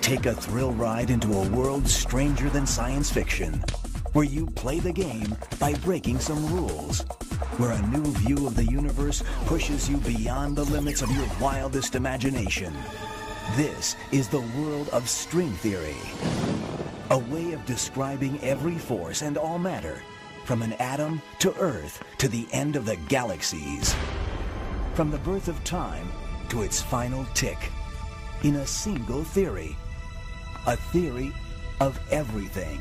Take a thrill ride into a world stranger than science fiction, where you play the game by breaking some rules, where a new view of the universe pushes you beyond the limits of your wildest imagination. This is the world of string theory, a way of describing every force and all matter, from an atom to Earth to the end of the galaxies, from the birth of time to its final tick, in a single theory, a theory of everything.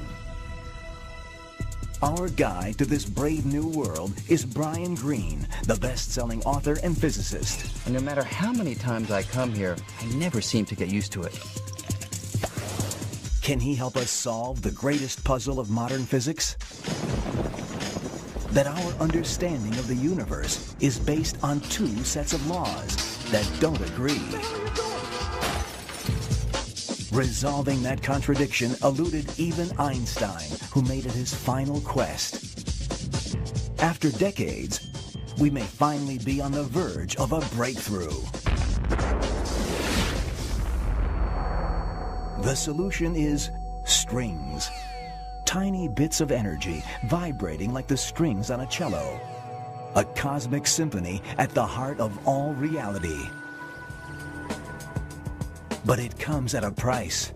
Our guide to this brave new world is Brian Greene, the best-selling author and physicist. And no matter how many times I come here, I never seem to get used to it. Can he help us solve the greatest puzzle of modern physics? That our understanding of the universe is based on two sets of laws that don't agree. Resolving that contradiction eluded even Einstein, who made it his final quest. After decades, we may finally be on the verge of a breakthrough. The solution is strings. Tiny bits of energy vibrating like the strings on a cello. A cosmic symphony at the heart of all reality. But it comes at a price.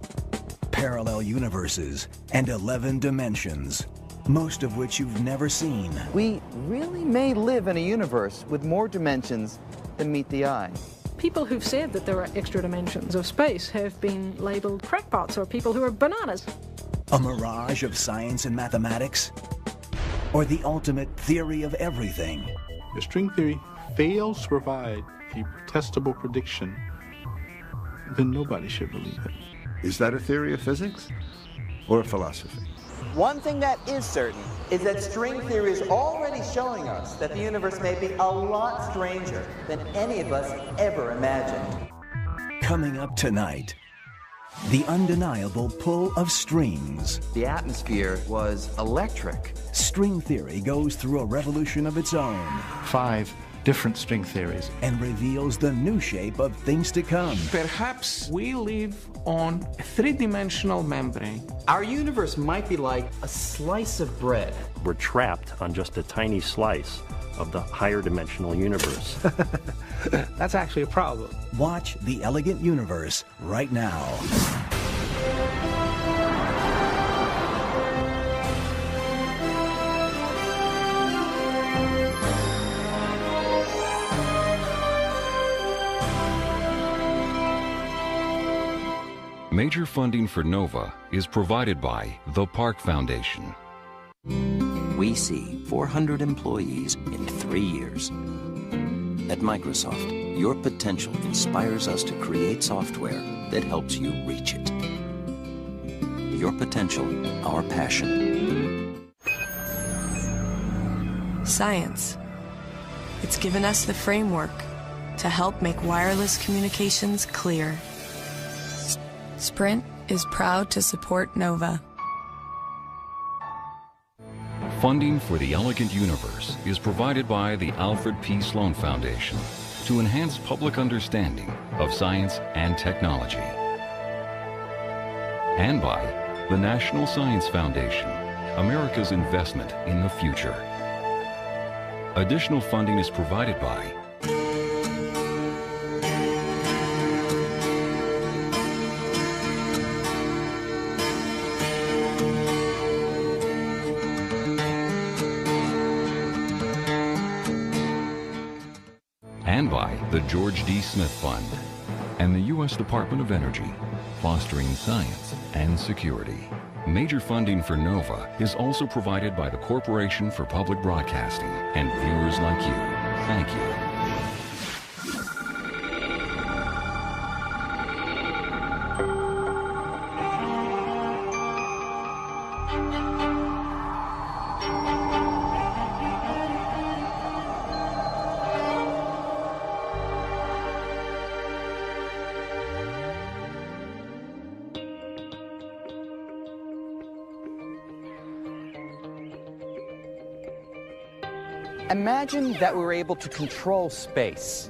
Parallel universes and 11 dimensions, most of which you've never seen. We really may live in a universe with more dimensions than meet the eye. People who've said that there are extra dimensions of space have been labeled crackpots or people who are bananas. A mirage of science and mathematics? Or the ultimate theory of everything? If string theory fails to provide a testable prediction, then nobody should believe it. Is that a theory of physics or a philosophy? One thing that is certain is that string theory is already showing us that the universe may be a lot stranger than any of us ever imagined. Coming up tonight, the undeniable pull of strings. The atmosphere was electric. String theory goes through a revolution of its own. 5 different string theories. And reveals the new shape of things to come. Perhaps we live on a 3-dimensional membrane. Our universe might be like a slice of bread. We're trapped on just a tiny slice of the higher dimensional universe. That's actually a problem. Watch The Elegant Universe right now. Major funding for NOVA is provided by the Park Foundation. We see 400 employees in 3 years. At Microsoft, your potential inspires us to create software that helps you reach it. Your potential, our passion. Science. It's given us the framework to help make wireless communications clear. Sprint is proud to support NOVA. Funding for the Elegant Universe is provided by the Alfred P. Sloan Foundation to enhance public understanding of science and technology. And by the National Science Foundation, America's investment in the future. Additional funding is provided by the George D. Smith Fund and the U.S. Department of Energy, fostering science and security. Major funding for NOVA is also provided by the Corporation for Public Broadcasting and viewers like you. Thank you. Imagine that we were able to control space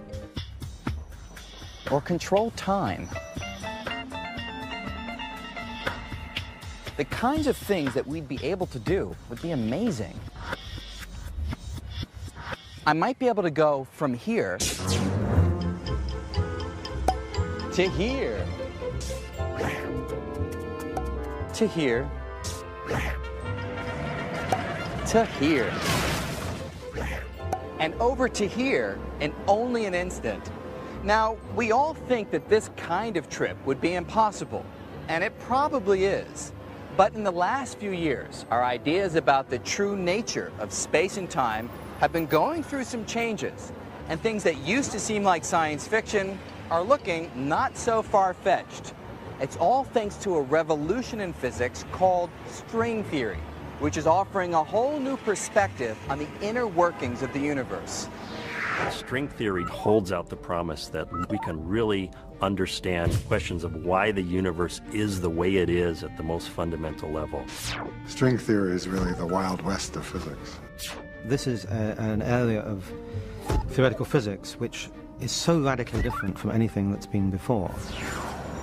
or control time. the kinds of things that we'd be able to do would be amazing. I might be able to go from here to here, to here, to here, and over to here in only an instant. Now, we all think that this kind of trip would be impossible, and it probably is. But in the last few years, our ideas about the true nature of space and time have been going through some changes, and things that used to seem like science fiction are looking not so far-fetched. It's all thanks to a revolution in physics called string theory, which is offering a whole new perspective on the inner workings of the universe. String theory holds out the promise that we can really understand questions of why the universe is the way it is at the most fundamental level. String theory is really the Wild West of physics. This is an area of theoretical physics which is so radically different from anything that's been before.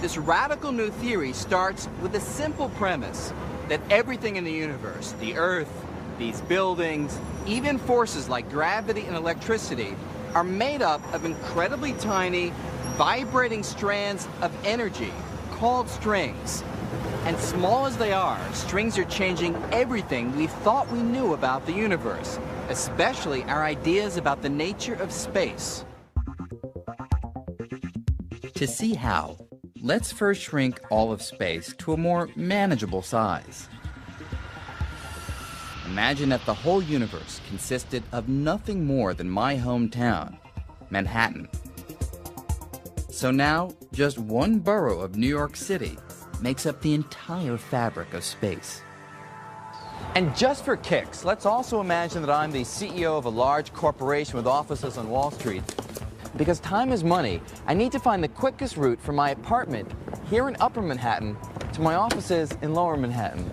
This radical new theory starts with a simple premise that everything in the universe, the Earth, these buildings, even forces like gravity and electricity, are made up of incredibly tiny, vibrating strands of energy called strings. And small as they are, strings are changing everything we thought we knew about the universe, especially our ideas about the nature of space. To see how, let's first shrink all of space to a more manageable size. Imagine that the whole universe consisted of nothing more than my hometown, Manhattan. So now, just one borough of New York City makes up the entire fabric of space. And just for kicks, let's also imagine that I'm the CEO of a large corporation with offices on Wall Street. Because time is money, I need to find the quickest route from my apartment here in Upper Manhattan to my offices in Lower Manhattan.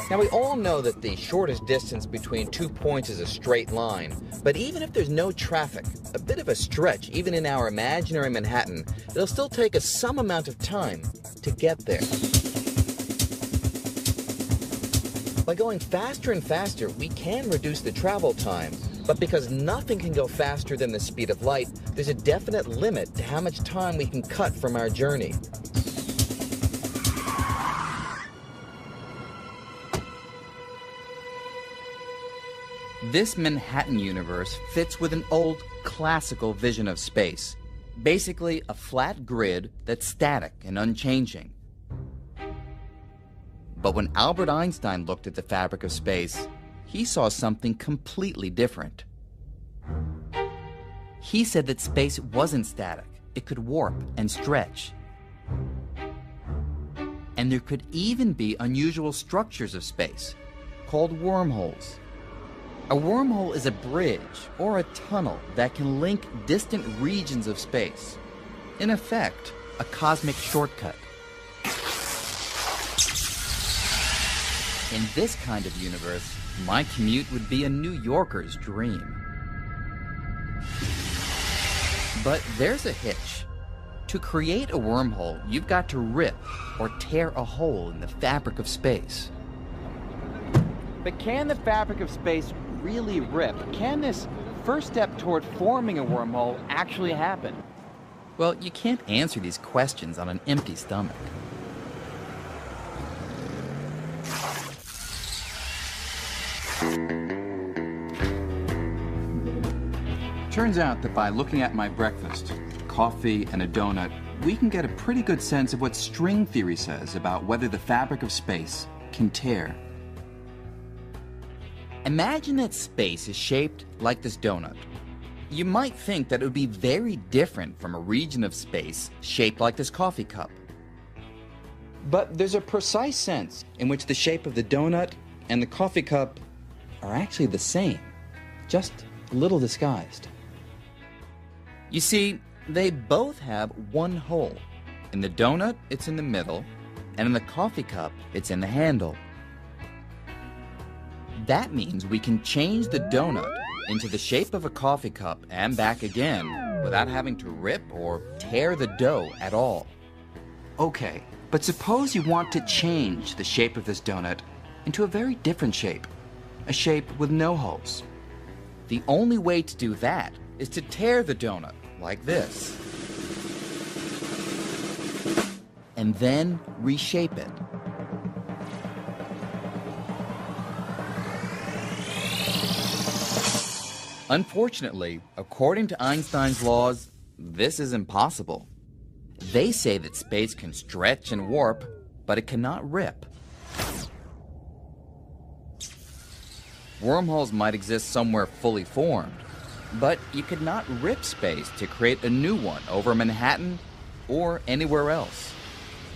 Now, we all know that the shortest distance between 2 points is a straight line, but even if there's no traffic, a bit of a stretch, even in our imaginary Manhattan, it'll still take us some amount of time to get there. By going faster and faster, we can reduce the travel time, but because nothing can go faster than the speed of light, there's a definite limit to how much time we can cut from our journey. This Manhattan universe fits with an old classical vision of space. Basically, a flat grid that's static and unchanging. But when Albert Einstein looked at the fabric of space, he saw something completely different. He said that space wasn't static. It could warp and stretch. And there could even be unusual structures of space, called wormholes. A wormhole is a bridge or a tunnel that can link distant regions of space. In effect, a cosmic shortcut. In this kind of universe, my commute would be a New Yorker's dream. But there's a hitch. To create a wormhole, you've got to rip or tear a hole in the fabric of space. But can the fabric of space really rip? Can this first step toward forming a wormhole actually happen? Well, you can't answer these questions on an empty stomach. Turns out that by looking at my breakfast, coffee and a donut, we can get a pretty good sense of what string theory says about whether the fabric of space can tear. Imagine that space is shaped like this donut. You might think that it would be very different from a region of space shaped like this coffee cup. But there's a precise sense in which the shape of the donut and the coffee cup are actually the same, just a little disguised. You see, they both have one hole. In the donut, it's in the middle, and in the coffee cup, it's in the handle. That means we can change the donut into the shape of a coffee cup and back again without having to rip or tear the dough at all. Okay, But suppose you want to change the shape of this donut into a very different shape, a shape with no holes. The only way to do that is to tear the donut like this, and then reshape it. Unfortunately, according to Einstein's laws, this is impossible. They say that space can stretch and warp, but it cannot rip. Wormholes might exist somewhere fully formed, but you could not rip space to create a new one over Manhattan or anywhere else.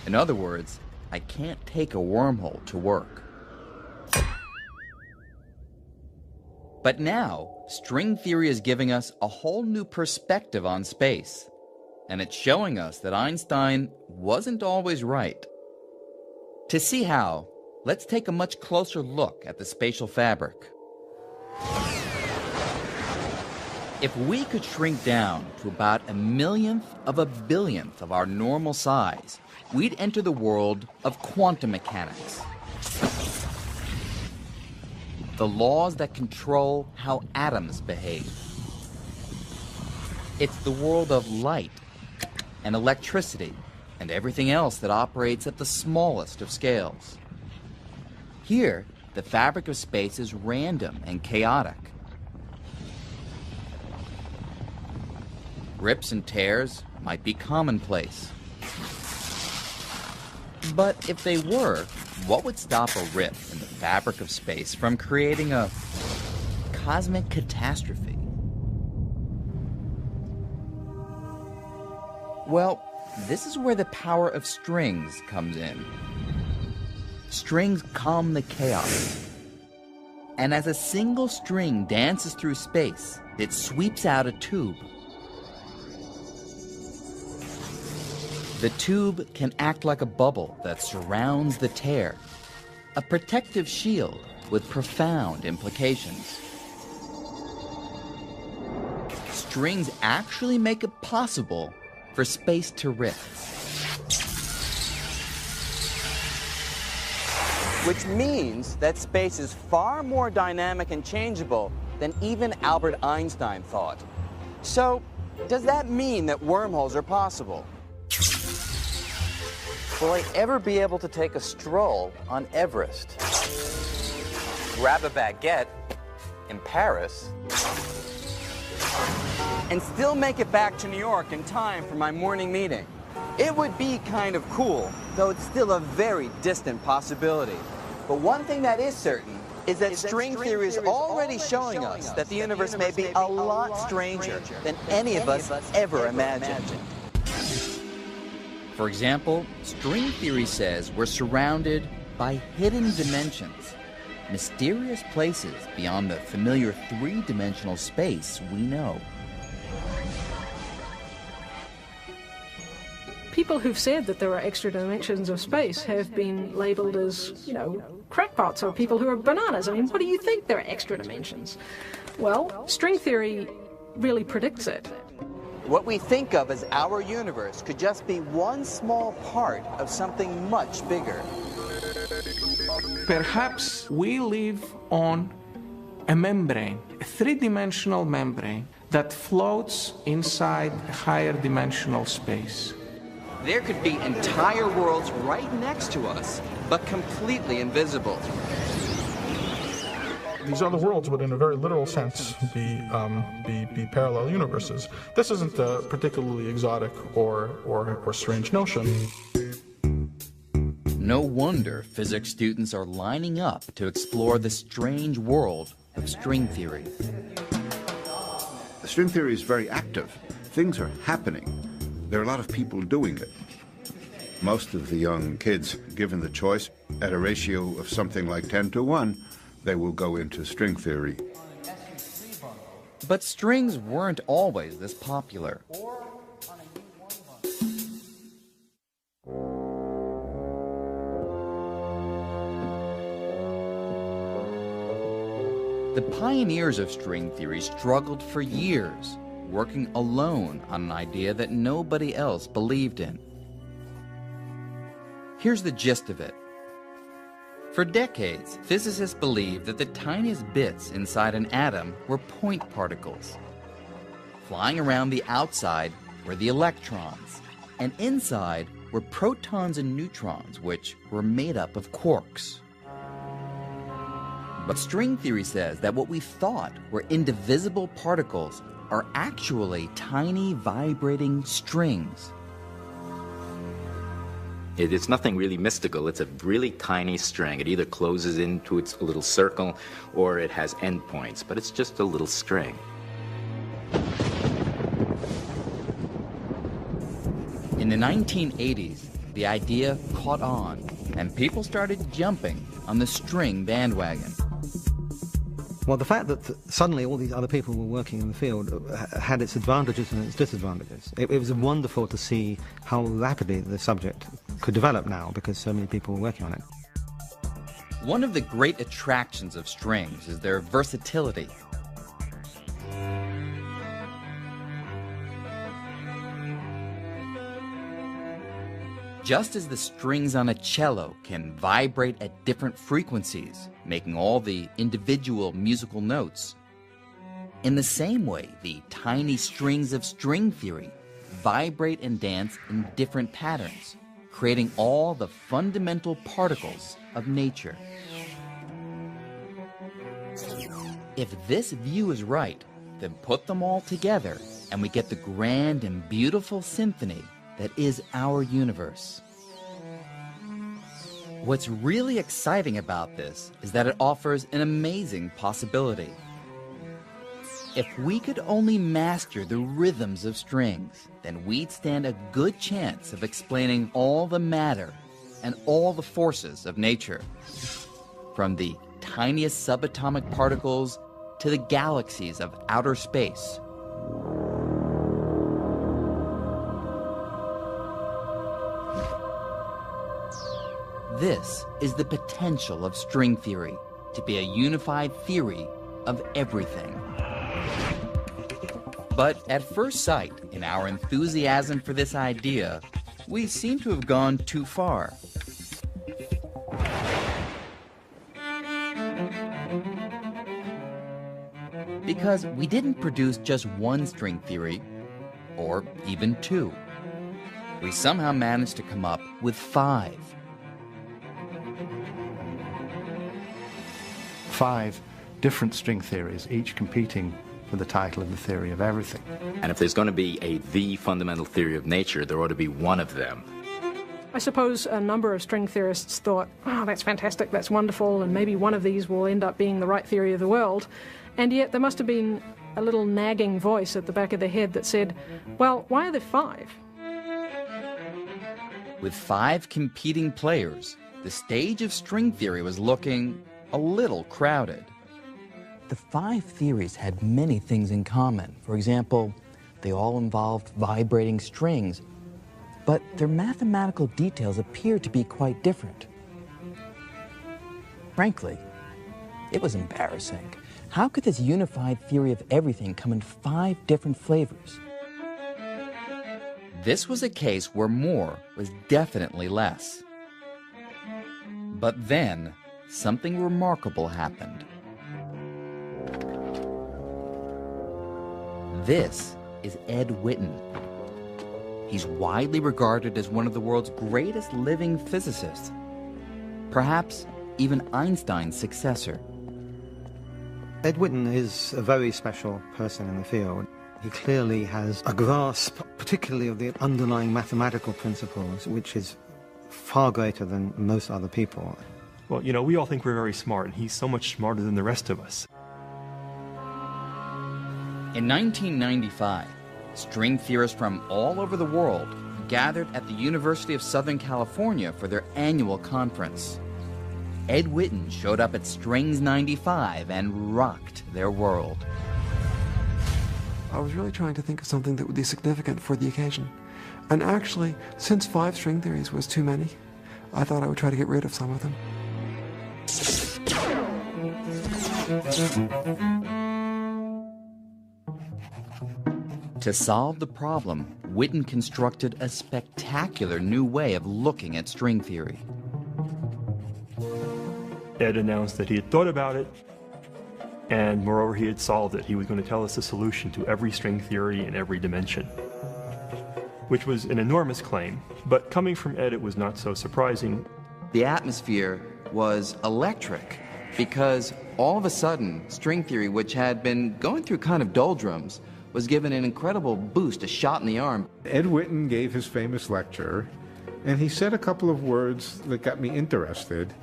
In other words, I can't take a wormhole to work. But now, string theory is giving us a whole new perspective on space, and it's showing us that Einstein wasn't always right. To see how, let's take a much closer look at the spatial fabric. If we could shrink down to about 1/millionth of a billionth of our normal size, we'd enter the world of quantum mechanics. The laws that control how atoms behave. It's the world of light and electricity and everything else that operates at the smallest of scales. Here, the fabric of space is random and chaotic. Rips and tears might be commonplace. But if they were, what would stop a rip in the fabric of space from creating a cosmic catastrophe? Well, this is where the power of strings comes in. Strings calm the chaos. And as a single string dances through space, it sweeps out a tube. The tube can act like a bubble that surrounds the tear, a protective shield with profound implications. Strings actually make it possible for space to rip. Which means that space is far more dynamic and changeable than even Albert Einstein thought. So, does that mean that wormholes are possible? Will I ever be able to take a stroll on Everest? Grab a baguette in Paris? And still make it back to New York in time for my morning meeting? It would be kind of cool, though it's still a very distant possibility. But one thing that is certain is that string theory is already showing us that the universe may be a lot stranger than any of us ever imagined. For example, string theory says we're surrounded by hidden dimensions, mysterious places beyond the familiar three-dimensional space we know. People who've said that there are extra dimensions of space have been labeled as, crackpots or people who are bananas. I mean, what do you think there are extra dimensions? Well, string theory really predicts it. What we think of as our universe could just be one small part of something much bigger. Perhaps we live on a membrane, a three-dimensional membrane that floats inside a higher dimensional space. There could be entire worlds right next to us, but completely invisible. These other worlds would, in a very literal sense, be parallel universes. This isn't a particularly exotic or strange notion. No wonder physics students are lining up to explore the strange world of string theory. String theory is very active. Things are happening. There are a lot of people doing it. Most of the young kids, given the choice, at a ratio of something like 10 to 1, they will go into string theory. But strings weren't always this popular. The pioneers of string theory struggled for years, working alone on an idea that nobody else believed in. Here's the gist of it. For decades, physicists believed that the tiniest bits inside an atom were point particles. Flying around the outside were the electrons, and inside were protons and neutrons, which were made up of quarks. But string theory says that what we thought were indivisible particles are actually tiny vibrating strings. It's nothing really mystical. It's a really tiny string. It either closes into its little circle or it has endpoints, but it's just a little string. In the 1980s, the idea caught on, and people started jumping on the string bandwagon. Well, the fact that suddenly all these other people were working in the field had its advantages and its disadvantages. It was wonderful to see how rapidly the subject could develop now because so many people were working on it. One of the great attractions of strings is their versatility. Just as the strings on a cello can vibrate at different frequencies, making all the individual musical notes, in the same way, the tiny strings of string theory vibrate and dance in different patterns, creating all the fundamental particles of nature. If this view is right, then put them all together and we get the grand and beautiful symphony that is our universe. What's really exciting about this is that it offers an amazing possibility. If we could only master the rhythms of strings, then we'd stand a good chance of explaining all the matter and all the forces of nature, from the tiniest subatomic particles to the galaxies of outer space. This is the potential of string theory, to be a unified theory of everything. But at first sight, in our enthusiasm for this idea, we seem to have gone too far. Because we didn't produce just one string theory, or even two. We somehow managed to come up with 5. 5 different string theories, each competing for the title of the theory of everything. And if there's going to be the fundamental theory of nature, there ought to be one of them. I suppose a number of string theorists thought, oh, that's fantastic, that's wonderful, and maybe one of these will end up being the right theory of the world. And yet there must have been a little nagging voice at the back of their head that said, well, why are there 5? With 5 competing players, the stage of string theory was looking a little crowded. The 5 theories had many things in common. For example, they all involved vibrating strings, but their mathematical details appeared to be quite different. Frankly, it was embarrassing. How could this unified theory of everything come in 5 different flavors? This was a case where more was definitely less. But then, something remarkable happened. This is Ed Witten. He's widely regarded as one of the world's greatest living physicists, perhaps even Einstein's successor. Ed Witten is a very special person in the field. He clearly has a grasp, particularly of the underlying mathematical principles, which is far greater than most other people. Well, you know, we all think we're very smart, and he's so much smarter than the rest of us. In 1995, string theorists from all over the world gathered at the University of Southern California for their annual conference. Ed Witten showed up at Strings 95 and rocked their world. I was really trying to think of something that would be significant for the occasion. And actually, since 5 string theories was too many, I thought I would try to get rid of some of them. To solve the problem, Witten constructed a spectacular new way of looking at string theory. Ed announced that he had thought about it, and moreover, he had solved it. He was going to tell us the solution to every string theory in every dimension, which was an enormous claim. But coming from Ed, it was not so surprising. The atmosphere was electric because all of a sudden, string theory, which had been going through kind of doldrums, was given an incredible boost, a shot in the arm. Ed Witten gave his famous lecture, and he said a couple of words that got me interested.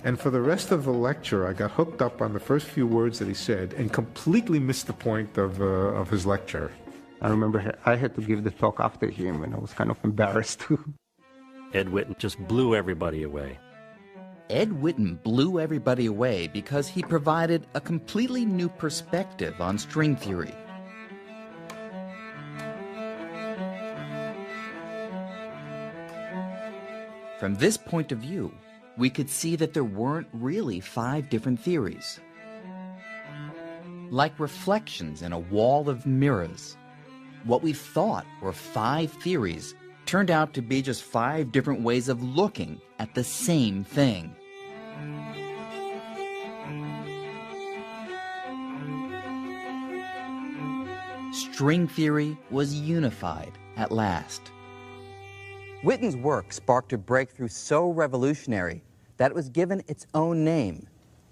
And for the rest of the lecture, I got hooked up on the first few words that he said and completely missed the point of his lecture. I remember I had to give the talk after him, and I was kind of embarrassed too. Ed Witten just blew everybody away. Ed Witten blew everybody away because he provided a completely new perspective on string theory. From this point of view, we could see that there weren't really 5 different theories. Like reflections in a wall of mirrors, what we thought were 5 theories turned out to be just 5 different ways of looking at the same thing. String theory was unified at last. Witten's work sparked a breakthrough so revolutionary that it was given its own name,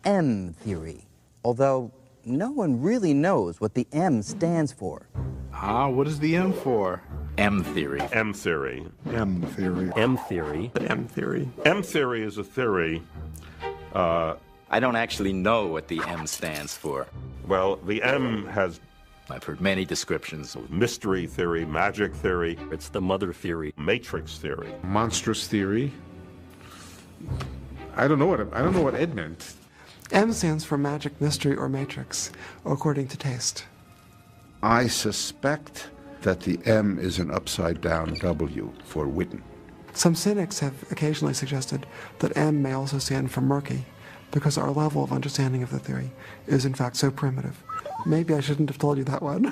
M theory, although no one really knows what the M stands for. What is the M for? M theory. M theory. M theory. M theory. M theory. M theory is a theory. I don't actually know what the M stands for. Well, the M has... I've heard many descriptions. Mystery theory, magic theory. It's the mother theory. Matrix theory. Monstrous theory. I don't know what Ed meant. M stands for magic, mystery, or matrix, according to taste. I suspect that the M is an upside-down W for Witten. Some cynics have occasionally suggested that M may also stand for murky, because our level of understanding of the theory is in fact so primitive. Maybe I shouldn't have told you that one.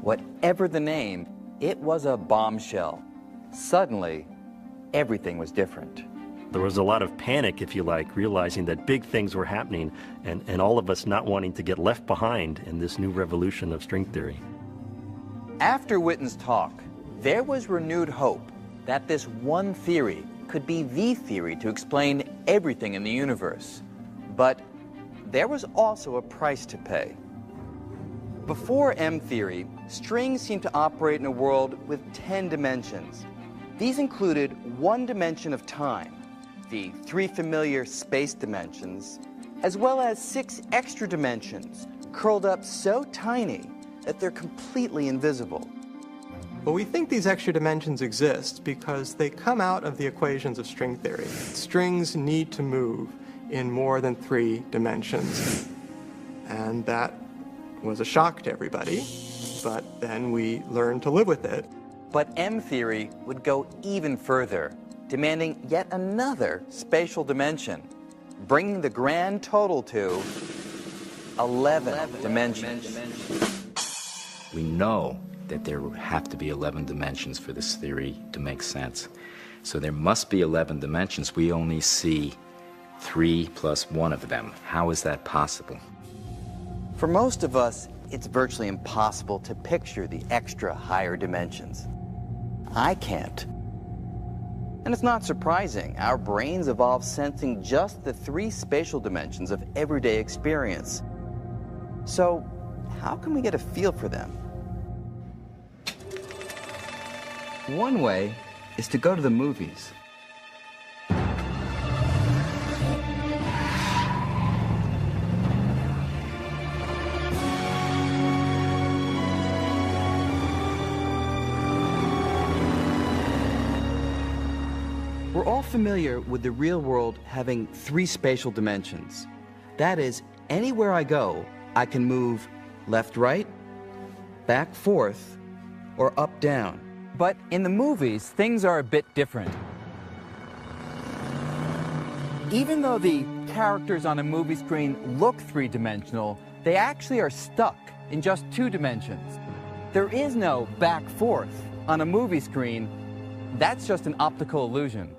Whatever the name, it was a bombshell. Suddenly, everything was different. There was a lot of panic, if you like, realizing that big things were happening and all of us not wanting to get left behind in this new revolution of string theory. After Witten's talk, there was renewed hope that this one theory could be the theory to explain everything in the universe. But there was also a price to pay. Before M theory, strings seemed to operate in a world with 10 dimensions. These included 1 dimension of time, the 3 familiar space dimensions, as well as 6 extra dimensions, curled up so tiny that they're completely invisible. Well, we think these extra dimensions exist because they come out of the equations of string theory. Strings need to move in more than 3 dimensions. And that was a shock to everybody, but then we learned to live with it. But M theory would go even further, demanding yet another spatial dimension, bringing the grand total to 11 dimensions. We know that there have to be 11 dimensions for this theory to make sense. So there must be 11 dimensions. We only see 3 plus 1 of them. How is that possible? For most of us, it's virtually impossible to picture the extra higher dimensions. I can't. And it's not surprising. Our brains evolved sensing just the 3 spatial dimensions of everyday experience. So, how can we get a feel for them? One way is to go to the movies. We're all familiar with the real world having 3 spatial dimensions. That is, anywhere I go, I can move left, right, back, forth, or up, down. But in the movies, things are a bit different. Even though the characters on a movie screen look 3-dimensional, they actually are stuck in just 2 dimensions. There is no back forth on a movie screen. That's just an optical illusion.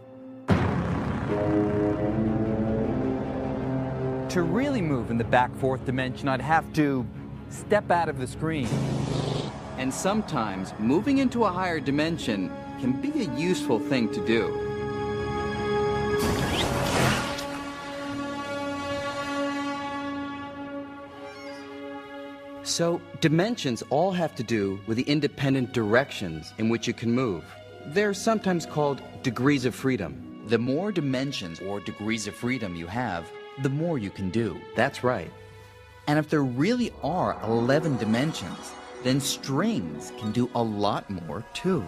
To really move in the back fourth dimension, I'd have to step out of the screen. And sometimes moving into a higher dimension can be a useful thing to do. So, dimensions all have to do with the independent directions in which you can move. They're sometimes called degrees of freedom. The more dimensions or degrees of freedom you have, the more you can do. That's right. And if there really are 11 dimensions, then strings can do a lot more too.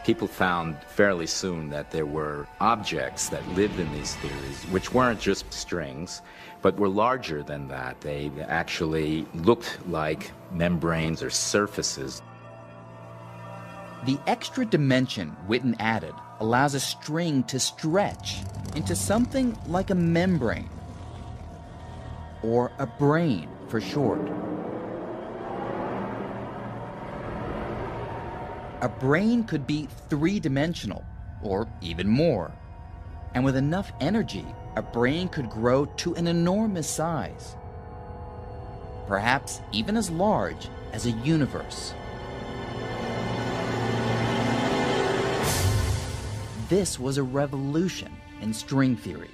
People found fairly soon that there were objects that lived in these theories, which weren't just strings, but were larger than that. They actually looked like membranes or surfaces. The extra dimension Witten added allows a string to stretch into something like a membrane, or a brain for short. A brain could be three-dimensional, or even more. And with enough energy, a brain could grow to an enormous size, perhaps even as large as a universe. This was a revolution in string theory.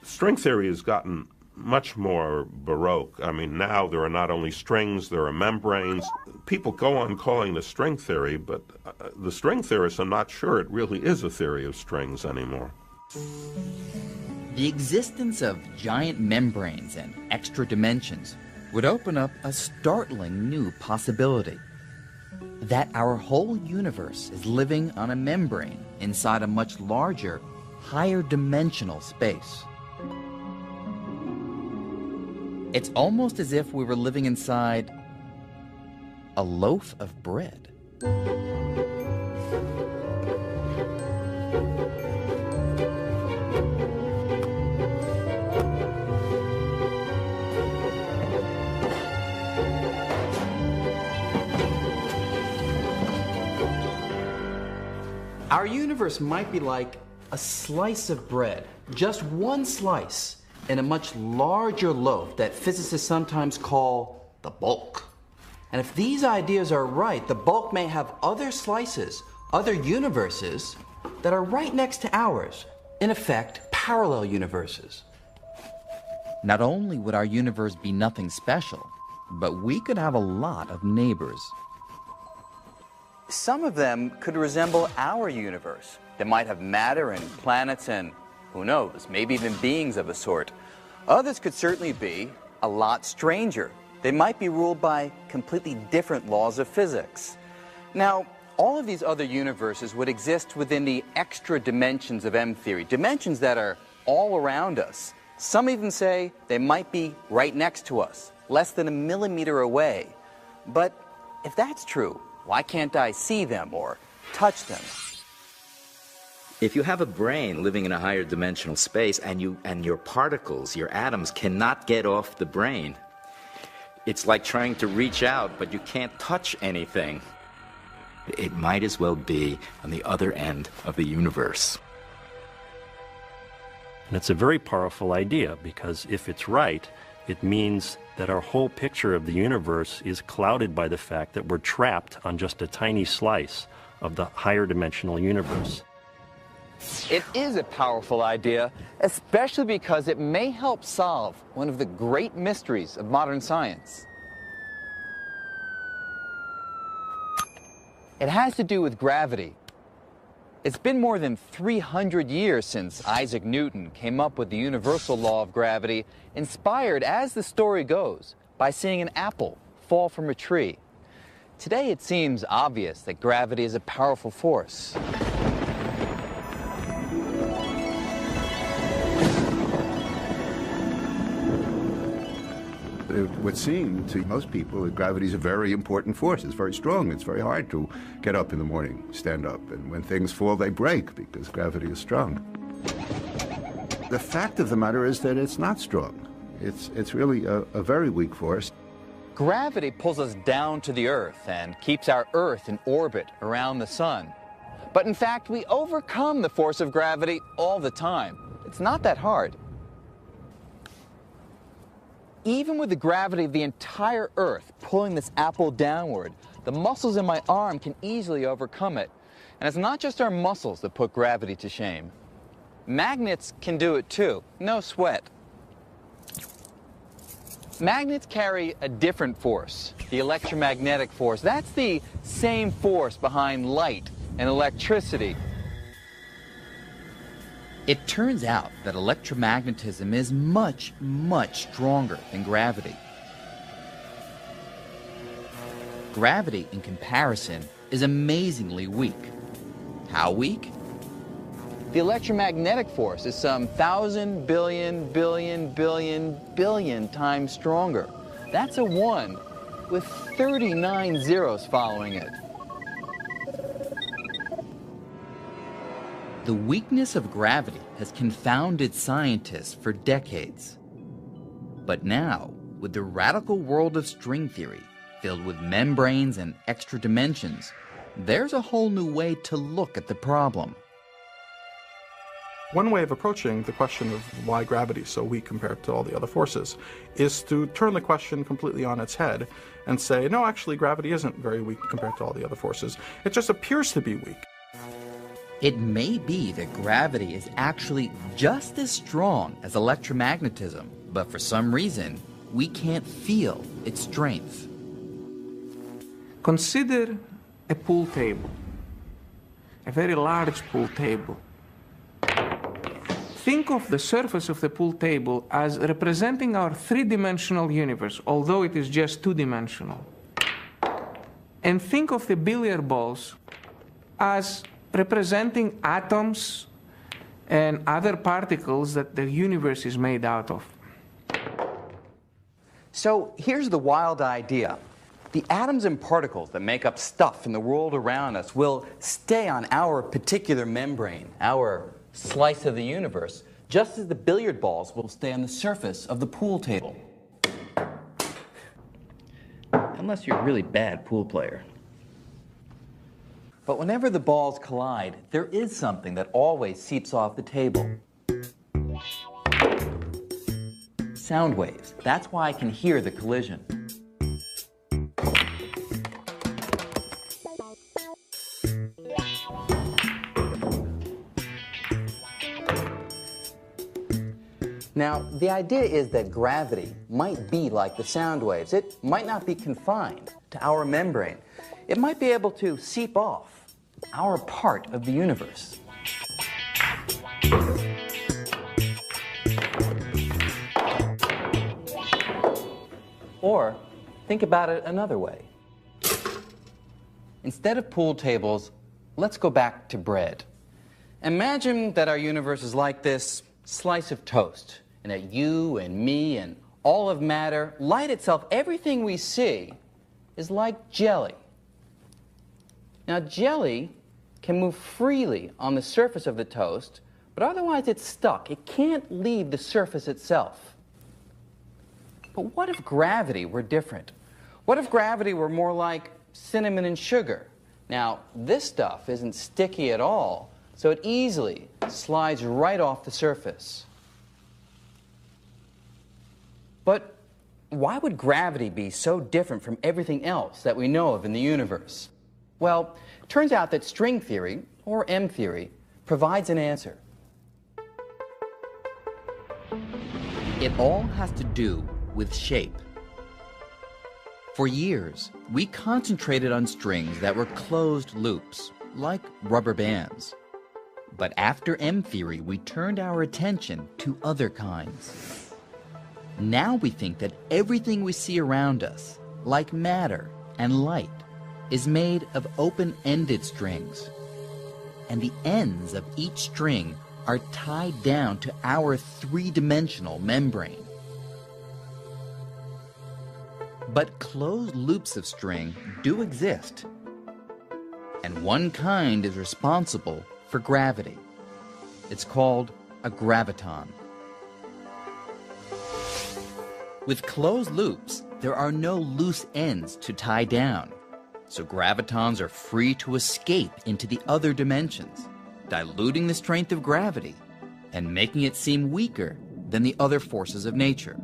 String theory has gotten much more baroque. I mean, now there are not only strings, there are membranes. People go on calling this string theory, but the string theorists are not sure it really is a theory of strings anymore. The existence of giant membranes and extra dimensions would open up a startling new possibility. That our whole universe is living on a membrane inside a much larger, higher dimensional space. It's almost as if we were living inside a loaf of bread. Our universe might be like a slice of bread, just one slice in a much larger loaf that physicists sometimes call the bulk. And if these ideas are right, the bulk may have other slices, other universes that are right next to ours, in effect, parallel universes. Not only would our universe be nothing special, but we could have a lot of neighbors. Some of them could resemble our universe. They might have matter and planets and, who knows, maybe even beings of a sort. Others could certainly be a lot stranger. They might be ruled by completely different laws of physics. Now, all of these other universes would exist within the extra dimensions of M-theory, dimensions that are all around us. Some even say they might be right next to us, less than a millimeter away. But if that's true, why can't I see them or touch them? If you have a brain living in a higher dimensional space and your particles, your atoms, cannot get off the brain, it's like trying to reach out, but you can't touch anything. It might as well be on the other end of the universe. And it's a very powerful idea, because if it's right, it means that our whole picture of the universe is clouded by the fact that we're trapped on just a tiny slice of the higher dimensional universe. It is a powerful idea, especially because it may help solve one of the great mysteries of modern science. It has to do with gravity. It's been more than 300 years since Isaac Newton came up with the universal law of gravity, inspired, as the story goes, by seeing an apple fall from a tree. Today it seems obvious that gravity is a powerful force. It would seem to most people that gravity is a very important force. It's very strong. It's very hard to get up in the morning, stand up. And when things fall, they break because gravity is strong. The fact of the matter is that it's not strong. It's really a very weak force. Gravity pulls us down to the Earth and keeps our Earth in orbit around the Sun. But in fact, we overcome the force of gravity all the time. It's not that hard. Even with the gravity of the entire Earth pulling this apple downward, the muscles in my arm can easily overcome it. And it's not just our muscles that put gravity to shame. Magnets can do it too, no sweat. Magnets carry a different force, the electromagnetic force. That's the same force behind light and electricity. It turns out that electromagnetism is much, much stronger than gravity. Gravity, in comparison, is amazingly weak. How weak? The electromagnetic force is some 1,000 billion times stronger. That's a 1 with 39 zeros following it. The weakness of gravity has confounded scientists for decades. But now, with the radical world of string theory, filled with membranes and extra dimensions, there's a whole new way to look at the problem. One way of approaching the question of why gravity is so weak compared to all the other forces is to turn the question completely on its head and say, no, actually, gravity isn't very weak compared to all the other forces. It just appears to be weak. It may be that gravity is actually just as strong as electromagnetism, but for some reason, we can't feel its strength. Consider a pool table, a very large pool table. Think of the surface of the pool table as representing our three-dimensional universe, although it is just two-dimensional. And think of the billiard balls as representing atoms and other particles that the universe is made out of. So here's the wild idea. The atoms and particles that make up stuff in the world around us will stay on our particular membrane, our slice of the universe, just as the billiard balls will stay on the surface of the pool table. Unless you're a really bad pool player. But whenever the balls collide, there is something that always seeps off the table. Sound waves. That's why I can hear the collision. Now, the idea is that gravity might be like the sound waves. It might not be confined to our membrane. It might be able to seep off our part of the universe. Or think about it another way. Instead of pool tables, let's go back to bread. Imagine that our universe is like this slice of toast, and that you and me and all of matter, light itself, everything we see is like jelly. Now, jelly can move freely on the surface of the toast, but otherwise it's stuck. It can't leave the surface itself. But what if gravity were different? What if gravity were more like cinnamon and sugar? Now, this stuff isn't sticky at all, so it easily slides right off the surface. But why would gravity be so different from everything else that we know of in the universe? Well, it turns out that string theory, or M theory, provides an answer. It all has to do with shape. For years, we concentrated on strings that were closed loops, like rubber bands. But after M theory, we turned our attention to other kinds. Now we think that everything we see around us, like matter and light, is made of open-ended strings. And the ends of each string are tied down to our three-dimensional membrane. But closed loops of string do exist. And one kind is responsible for gravity. It's called a graviton. With closed loops, there are no loose ends to tie down, so gravitons are free to escape into the other dimensions, diluting the strength of gravity and making it seem weaker than the other forces of nature.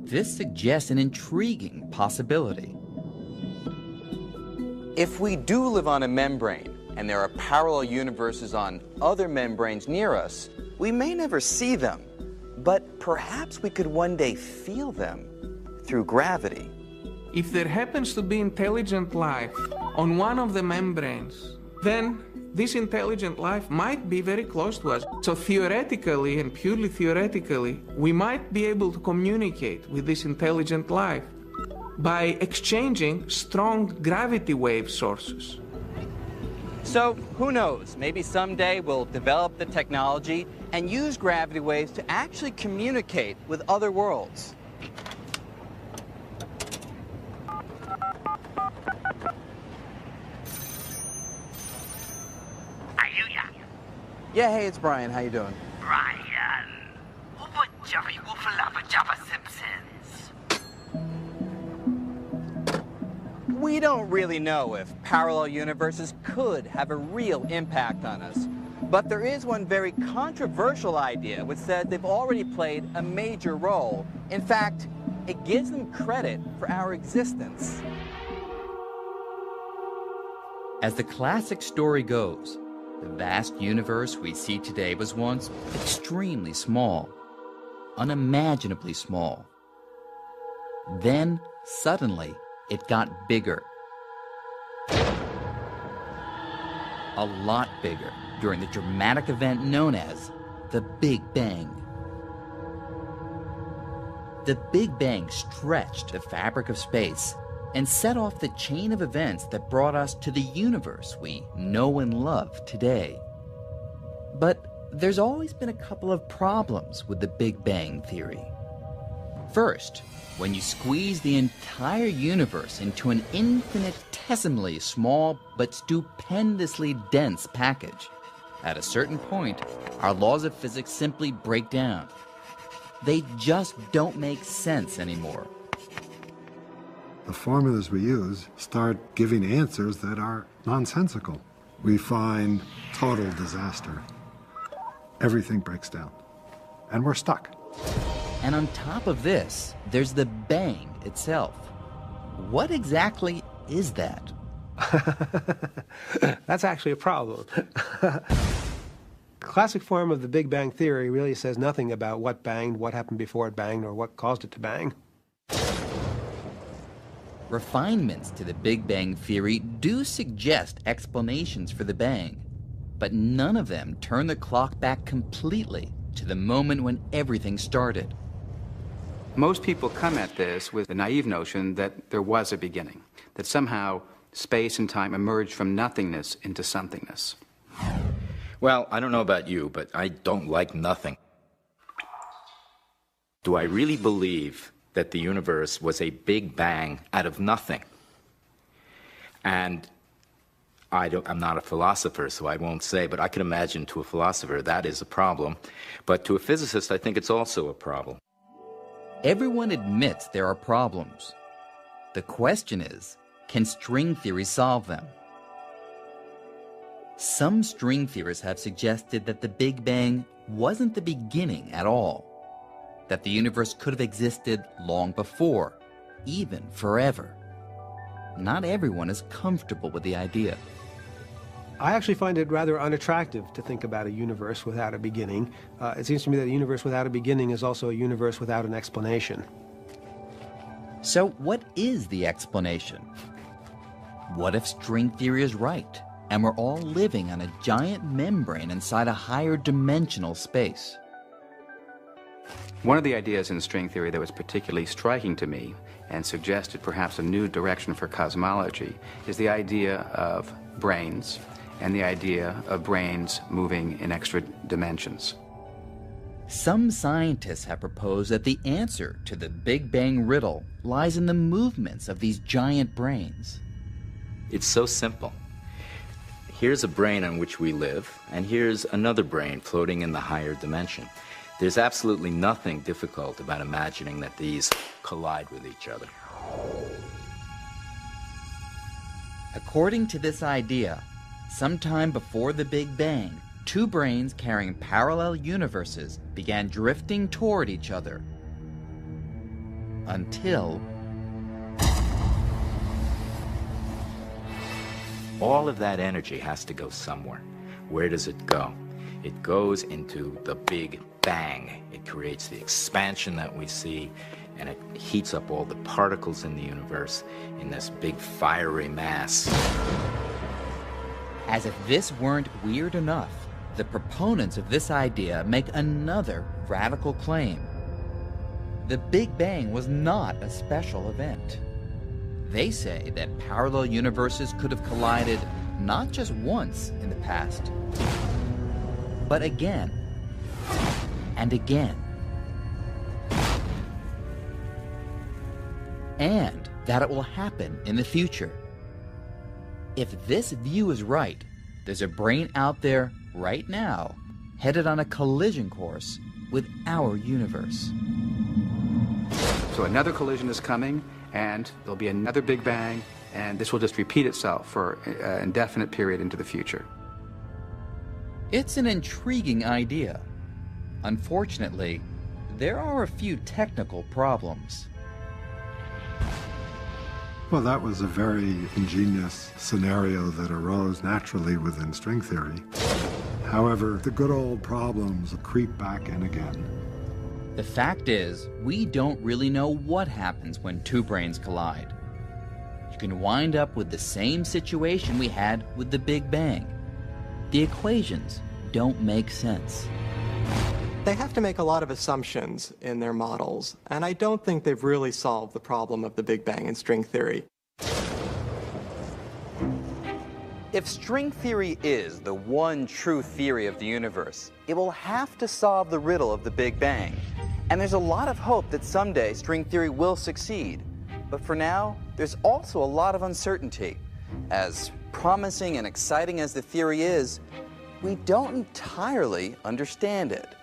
This suggests an intriguing possibility. If we do live on a membrane, and there are parallel universes on other membranes near us, we may never see them, but perhaps we could one day feel them through gravity. If there happens to be intelligent life on one of the membranes, then this intelligent life might be very close to us. So theoretically, and purely theoretically, we might be able to communicate with this intelligent life by exchanging strong gravity wave sources. So who knows, maybe someday we'll develop the technology and use gravity waves to actually communicate with other worlds. Yeah, hey, it's Brian. How you doing? Brian, Simpsons. We don't really know if parallel universes could have a real impact on us. But there is one very controversial idea which says they've already played a major role. In fact, it gives them credit for our existence. As the classic story goes, the vast universe we see today was once extremely small, unimaginably small. Then, suddenly, it got bigger. A lot bigger during the dramatic event known as the Big Bang. The Big Bang stretched the fabric of space and set off the chain of events that brought us to the universe we know and love today. But there's always been a couple of problems with the Big Bang theory. First, when you squeeze the entire universe into an infinitesimally small but stupendously dense package, at a certain point, our laws of physics simply break down. They just don't make sense anymore. The formulas we use start giving answers that are nonsensical. We find total disaster. Everything breaks down, and we're stuck. And on top of this, there's the bang itself. What exactly is that? That's actually a problem. The classic form of the Big Bang theory really says nothing about what banged, what happened before it banged, or what caused it to bang. Refinements to the Big Bang theory do suggest explanations for the bang, but none of them turn the clock back completely to the moment when everything started. Most people come at this with the naive notion that there was a beginning, that somehow space and time emerged from nothingness into somethingness. Well, I don't know about you, but I don't like nothing. Do I really believe that the universe was a big bang out of nothing? And I'm not a philosopher, so I won't say, but I can imagine to a philosopher that is a problem. But to a physicist, I think it's also a problem. Everyone admits there are problems. The question is, can string theory solve them? Some string theorists have suggested that the Big Bang wasn't the beginning at all, that the universe could have existed long before, even forever. Not everyone is comfortable with the idea. I actually find it rather unattractive to think about a universe without a beginning. It seems to me that a universe without a beginning is also a universe without an explanation. So what is the explanation? What if string theory is right, and we're all living on a giant membrane inside a higher dimensional space? One of the ideas in string theory that was particularly striking to me and suggested perhaps a new direction for cosmology is the idea of brains and the idea of brains moving in extra dimensions. Some scientists have proposed that the answer to the Big Bang riddle lies in the movements of these giant brains. It's so simple. Here's a brain on which we live, and here's another brain floating in the higher dimension. There's absolutely nothing difficult about imagining that these collide with each other. According to this idea, sometime before the Big Bang, two brains carrying parallel universes began drifting toward each other. Until all of that energy has to go somewhere. Where does it go? It goes into the Big Bang. It creates the expansion that we see, and it heats up all the particles in the universe in this big fiery mass. As if this weren't weird enough, the proponents of this idea make another radical claim. The Big Bang was not a special event. They say that parallel universes could have collided not just once in the past, but again and again. And that it will happen in the future. If this view is right, there's a brain out there right now headed on a collision course with our universe. So another collision is coming, and there'll be another Big Bang, and this will just repeat itself for an indefinite period into the future. It's an intriguing idea. Unfortunately, there are a few technical problems. Well, that was a very ingenious scenario that arose naturally within string theory. However, the good old problems creep back in again. The fact is, we don't really know what happens when two brains collide. You can wind up with the same situation we had with the Big Bang. The equations don't make sense. They have to make a lot of assumptions in their models, and I don't think they've really solved the problem of the Big Bang in string theory. If string theory is the one true theory of the universe, it will have to solve the riddle of the Big Bang. And there's a lot of hope that someday string theory will succeed. But for now, there's also a lot of uncertainty. As promising and exciting as the theory is, we don't entirely understand it.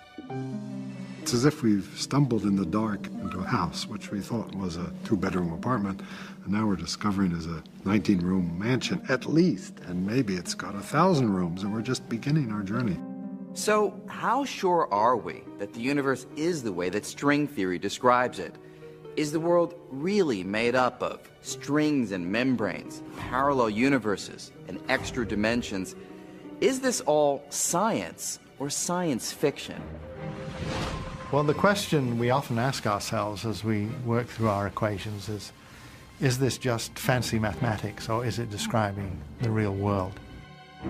It's as if we've stumbled in the dark into a house, which we thought was a two-bedroom apartment, and now we're discovering is a 19-room mansion, at least, and maybe it's got 1,000 rooms, and we're just beginning our journey. So, how sure are we that the universe is the way that string theory describes it? Is the world really made up of strings and membranes, parallel universes, and extra dimensions? Is this all science or science fiction? Well, the question we often ask ourselves as we work through our equations is this just fancy mathematics, or is it describing the real world?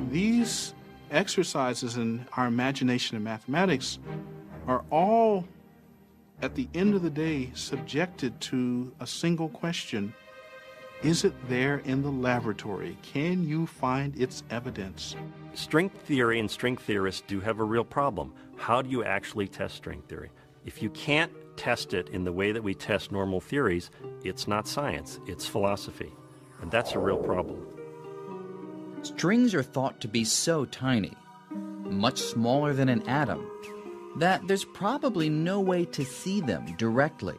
These exercises in our imagination and mathematics are all, at the end of the day, subjected to a single question. Is it there in the laboratory? Can you find its evidence? String theory and string theorists do have a real problem. How do you actually test string theory? If you can't test it in the way that we test normal theories, it's not science, it's philosophy. And that's a real problem. Strings are thought to be so tiny, much smaller than an atom, that there's probably no way to see them directly.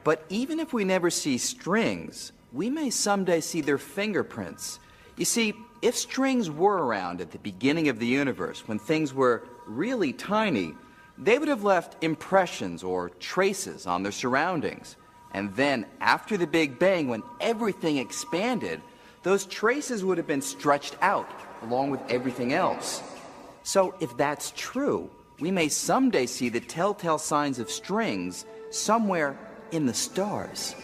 But even if we never see strings, we may someday see their fingerprints. You see, if strings were around at the beginning of the universe, when things were really tiny, they would have left impressions or traces on their surroundings. And then, after the Big Bang, when everything expanded, those traces would have been stretched out, along with everything else. So, if that's true, we may someday see the telltale signs of strings somewhere in the stars.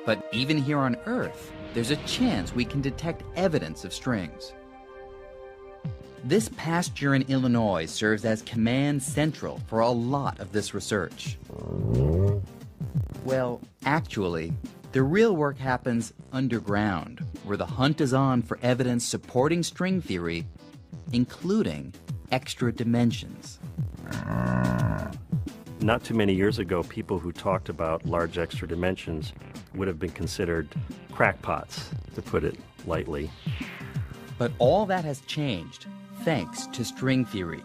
But even here on Earth, there's a chance we can detect evidence of strings. This past year in Illinois serves as command central for a lot of this research. Well, actually, the real work happens underground, where the hunt is on for evidence supporting string theory, including extra dimensions. Not too many years ago, people who talked about large extra dimensions would have been considered crackpots, to put it lightly. But all that has changed thanks to string theory.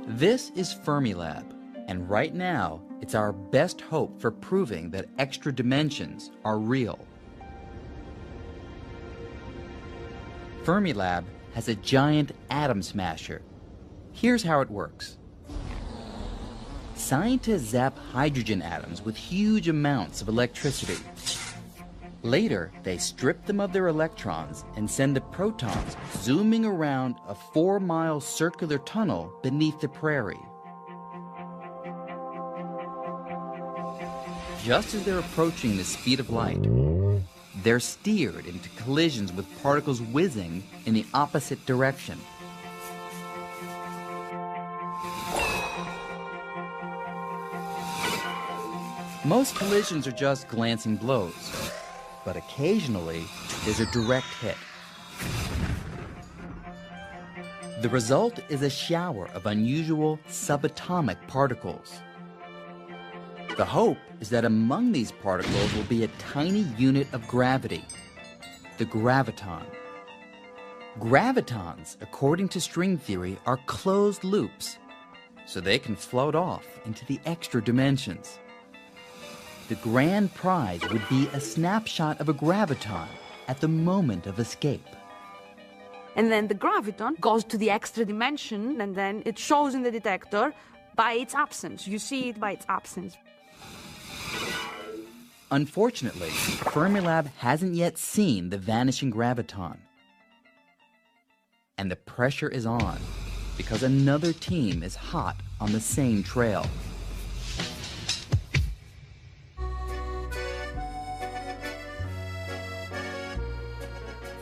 This is Fermilab, and right now it's our best hope for proving that extra dimensions are real. Fermilab has a giant atom smasher. Here's how it works. Scientists zap hydrogen atoms with huge amounts of electricity. Later, they strip them of their electrons and send the protons zooming around a 4-mile circular tunnel beneath the prairie. Just as they're approaching the speed of light, they're steered into collisions with particles whizzing in the opposite direction. Most collisions are just glancing blows, but occasionally there's a direct hit. The result is a shower of unusual subatomic particles. The hope is that among these particles will be a tiny unit of gravity, the graviton. Gravitons, according to string theory, are closed loops, so they can float off into the extra dimensions. The grand prize would be a snapshot of a graviton at the moment of escape. And then the graviton goes to the extra dimension, and then it shows in the detector by its absence. You see it by its absence. Unfortunately, Fermilab hasn't yet seen the vanishing graviton. And the pressure is on, because another team is hot on the same trail.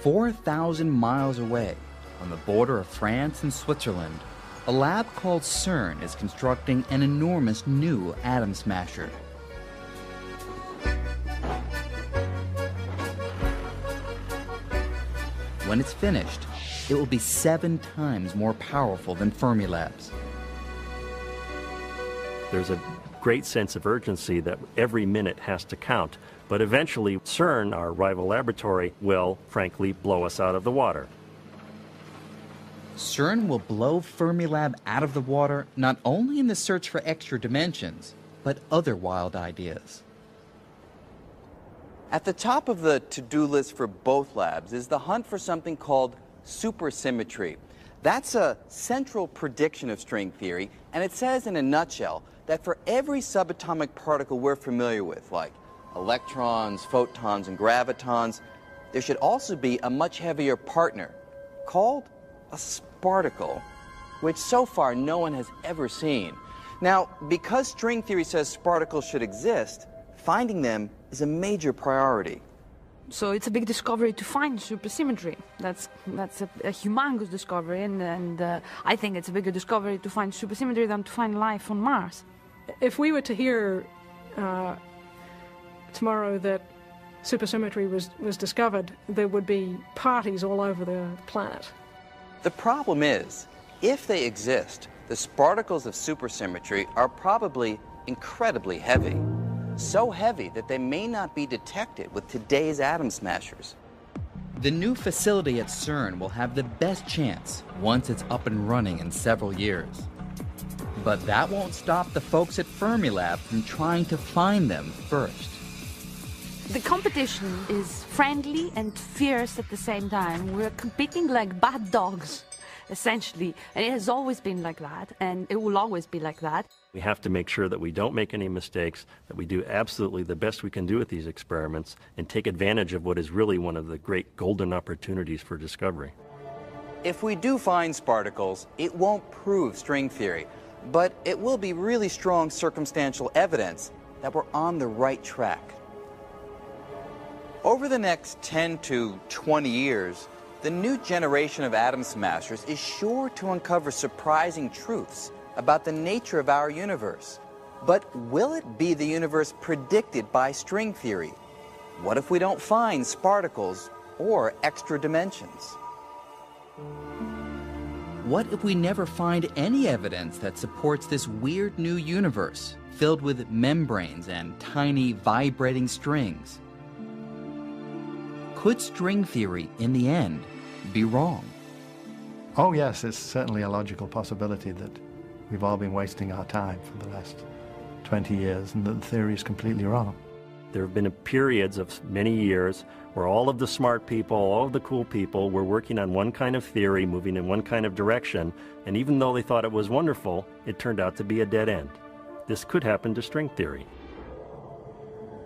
"4,000 miles away, on the border of France and Switzerland, a lab called CERN is constructing an enormous new atom smasher. When it's finished, it will be 7 times more powerful than Fermilab's. There's a great sense of urgency that every minute has to count. But eventually, CERN, our rival laboratory, will, frankly, blow us out of the water. CERN will blow Fermilab out of the water not only in the search for extra dimensions, but other wild ideas. At the top of the to-do list for both labs is the hunt for something called supersymmetry. That's a central prediction of string theory, and it says in a nutshell that for every subatomic particle we're familiar with, like electrons, photons, and gravitons, there should also be a much heavier partner called a sparticle, which so far no one has ever seen. Now, because string theory says sparticles should exist, finding them is a major priority. So it's a big discovery to find supersymmetry. That's a humongous discovery, and I think it's a bigger discovery to find supersymmetry than to find life on Mars. If we were to hear tomorrow that supersymmetry was discovered, there would be parties all over the planet. The problem is, if they exist, the sparticles of supersymmetry are probably incredibly heavy. So heavy that they may not be detected with today's atom smashers. The new facility at CERN will have the best chance once it's up and running in several years. But that won't stop the folks at Fermilab from trying to find them first. The competition is friendly and fierce at the same time. We're competing like bad dogs, essentially. And it has always been like that, and it will always be like that. We have to make sure that we don't make any mistakes, that we do absolutely the best we can do with these experiments, and take advantage of what is really one of the great golden opportunities for discovery. If we do find sparticles, it won't prove string theory, but it will be really strong circumstantial evidence that we're on the right track. Over the next 10 to 20 years, the new generation of atom smashers is sure to uncover surprising truths about the nature of our universe. But will it be the universe predicted by string theory? What if we don't find sparticles or extra dimensions? What if we never find any evidence that supports this weird new universe filled with membranes and tiny vibrating strings? could string theory, in the end, be wrong? Oh yes, it's certainly a logical possibility that we've all been wasting our time for the last 20 years and that the theory is completely wrong. There have been periods of many years where all of the smart people, all of the cool people were working on one kind of theory, moving in one kind of direction, and even though they thought it was wonderful, it turned out to be a dead end. This could happen to string theory.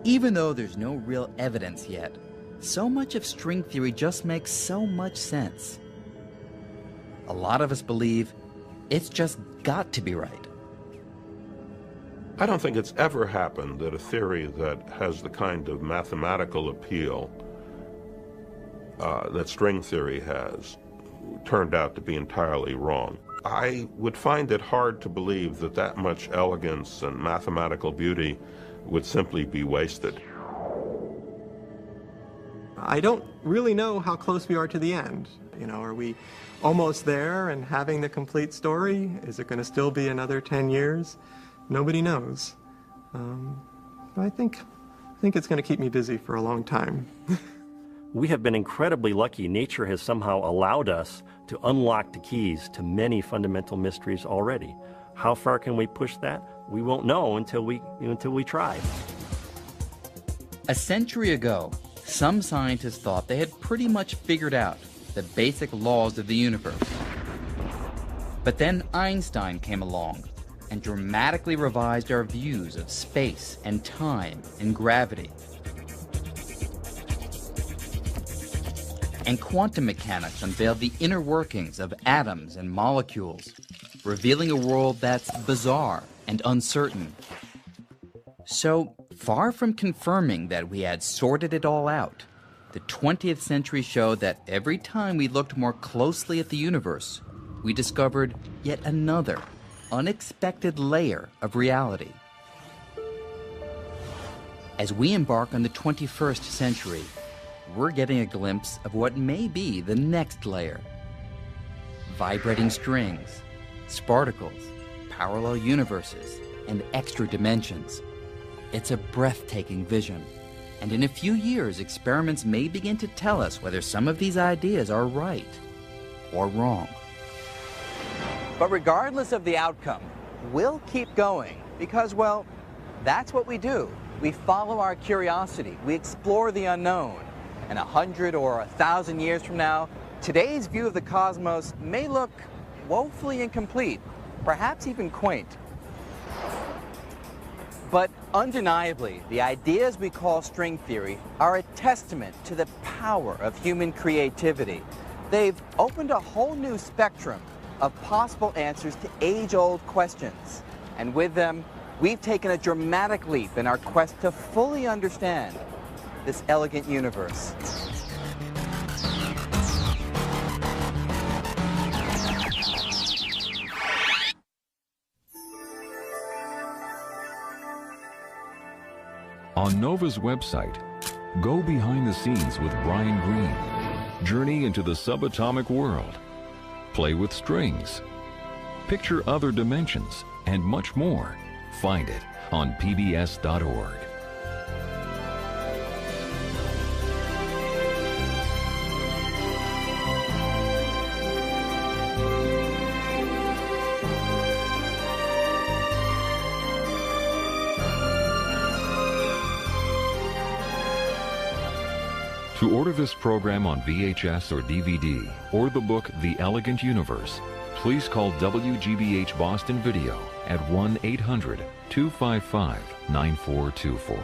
Even though there's no real evidence yet, so much of string theory just makes so much sense. A lot of us believe it's just got to be right. I don't think it's ever happened that a theory that has the kind of mathematical appeal that string theory has turned out to be entirely wrong. I would find it hard to believe that that much elegance and mathematical beauty would simply be wasted. I don't really know how close we are to the end. You know, are we almost there and having the complete story? Is it going to still be another 10 years? Nobody knows. But I think it's going to keep me busy for a long time. We have been incredibly lucky. Nature has somehow allowed us to unlock the keys to many fundamental mysteries already. How far can we push that? We won't know until we try. A century ago, some scientists thought they had pretty much figured out the basic laws of the universe. But then Einstein came along and dramatically revised our views of space and time and gravity. And quantum mechanics unveiled the inner workings of atoms and molecules, revealing a world that's bizarre and uncertain. So, far from confirming that we had sorted it all out, the 20th century showed that every time we looked more closely at the universe, we discovered yet another unexpected layer of reality. As we embark on the 21st century, we're getting a glimpse of what may be the next layer. Vibrating strings, sparticles, parallel universes, and extra dimensions. It's a breathtaking vision, and in a few years, experiments may begin to tell us whether some of these ideas are right or wrong. But regardless of the outcome, we'll keep going because, well, that's what we do. We follow our curiosity. We explore the unknown. And 100 or 1,000 years from now, today's view of the cosmos may look woefully incomplete, perhaps even quaint. But undeniably, the ideas we call string theory are a testament to the power of human creativity. They've opened a whole new spectrum of possible answers to age-old questions. And with them, we've taken a dramatic leap in our quest to fully understand this elegant universe. On NOVA's website, go behind the scenes with Brian Greene. Journey into the subatomic world. Play with strings. Picture other dimensions and much more. Find it on pbs.org. To order this program on VHS or DVD, or the book The Elegant Universe, please call WGBH Boston Video at 1-800-255-9424.